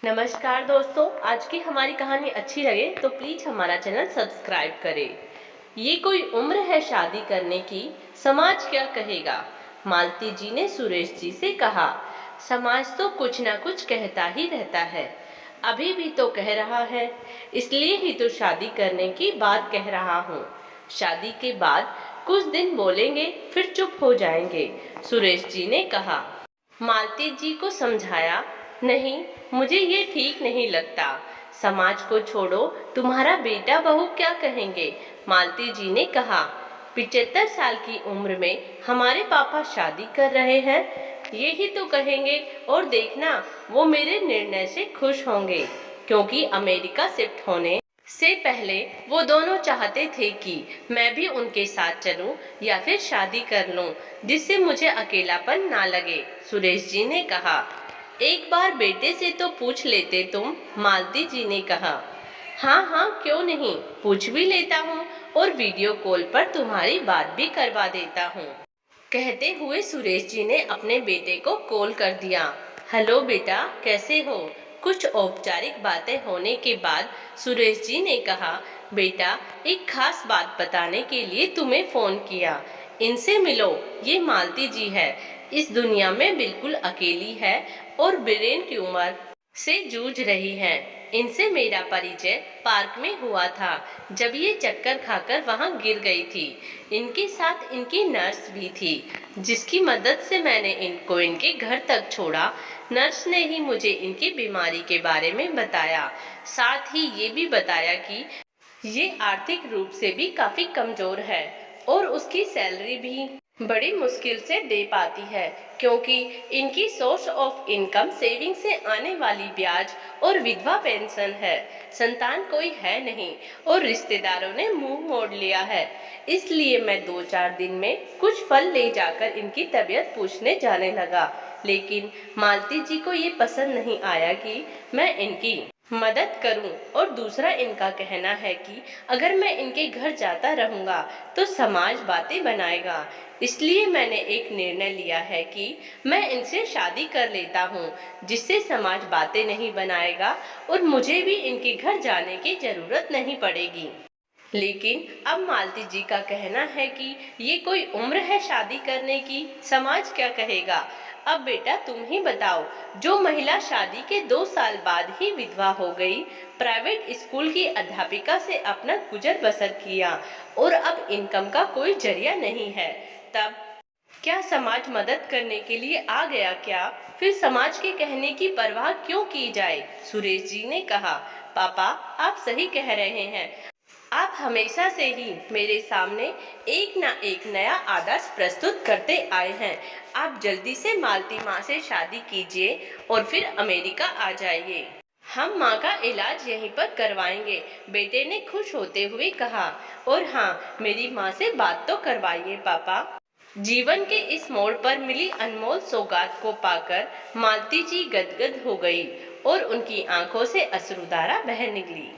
नमस्कार दोस्तों, आज की हमारी कहानी अच्छी लगे तो प्लीज हमारा चैनल सब्सक्राइब करें। ये कोई उम्र है शादी करने की, समाज क्या कहेगा। मालती जी ने सुरेश जी से कहा, समाज तो कुछ ना कुछ कहता ही रहता है। अभी भी तो कह रहा है, इसलिए ही तो शादी करने की बात कह रहा हूँ। शादी के बाद कुछ दिन बोलेंगे, फिर चुप हो जाएंगे, सुरेश जी ने कहा। मालती जी को समझाया, नहीं, मुझे ये ठीक नहीं लगता। समाज को छोड़ो, तुम्हारा बेटा बहू क्या कहेंगे। मालती जी ने कहा, 75 साल की उम्र में हमारे पापा शादी कर रहे हैं, यही तो कहेंगे। और देखना, वो मेरे निर्णय से खुश होंगे, क्योंकि अमेरिका शिफ्ट होने से पहले वो दोनों चाहते थे कि मैं भी उनके साथ चलूं या फिर शादी कर लूं, जिससे मुझे अकेलापन ना लगे, सुरेश जी ने कहा। एक बार बेटे से तो पूछ लेते तुम, मालती जी ने कहा। हाँ हाँ, क्यों नहीं, पूछ भी लेता हूँ और वीडियो कॉल पर तुम्हारी बात भी करवा देता हूँ। कहते हुए सुरेश जी ने अपने बेटे को कॉल कर दिया। हेलो बेटा, कैसे हो। कुछ औपचारिक बातें होने के बाद सुरेश जी ने कहा, बेटा, एक खास बात बताने के लिए तुम्हें फोन किया। इनसे मिलो, ये मालती जी है, इस दुनिया में बिल्कुल अकेली है और ब्रेन ट्यूमर से जूझ रही है। इनसे मेरा परिचय पार्क में हुआ था, जब ये चक्कर खाकर वहां गिर गई थी। इनके साथ इनकी नर्स भी थी, जिसकी मदद से मैंने इनको इनके घर तक छोड़ा। नर्स ने ही मुझे इनकी बीमारी के बारे में बताया, साथ ही ये भी बताया कि ये आर्थिक रूप से भी काफी कमजोर है और उसकी सैलरी भी बड़ी मुश्किल से दे पाती है, क्योंकि इनकी सोर्स ऑफ इनकम सेविंग से आने वाली ब्याज और विधवा पेंशन है। संतान कोई है नहीं और रिश्तेदारों ने मुंह मोड़ लिया है। इसलिए मैं 2-4 दिन में कुछ फल ले जाकर इनकी तबीयत पूछने जाने लगा, लेकिन मालती जी को ये पसंद नहीं आया कि मैं इनकी मदद करूं। और दूसरा, इनका कहना है कि अगर मैं इनके घर जाता रहूंगा तो समाज बातें बनाएगा। इसलिए मैंने एक निर्णय लिया है कि मैं इनसे शादी कर लेता हूं, जिससे समाज बातें नहीं बनाएगा और मुझे भी इनके घर जाने की जरूरत नहीं पड़ेगी। लेकिन अब मालती जी का कहना है कि ये कोई उम्र है शादी करने की, समाज क्या कहेगा। अब बेटा तुम ही बताओ, जो महिला शादी के 2 साल बाद ही विधवा हो गई, प्राइवेट स्कूल की अध्यापिका से अपना गुजर बसर किया और अब इनकम का कोई जरिया नहीं है, तब क्या समाज मदद करने के लिए आ गया क्या। फिर समाज के कहने की परवाह क्यों की जाए। सुरेश जी ने कहा, पापा, आप सही कह रहे हैं। आप हमेशा से ही मेरे सामने एक ना एक नया आदर्श प्रस्तुत करते आए हैं। आप जल्दी से मालती माँ से शादी कीजिए और फिर अमेरिका आ जाइए। हम माँ का इलाज यहीं पर करवाएंगे, बेटे ने खुश होते हुए कहा। और हाँ, मेरी माँ से बात तो करवाइए पापा। जीवन के इस मोड़ पर मिली अनमोल सौगात को पाकर मालती जी गदगद हो गई और उनकी आंखों से अश्रुधारा बह निकली।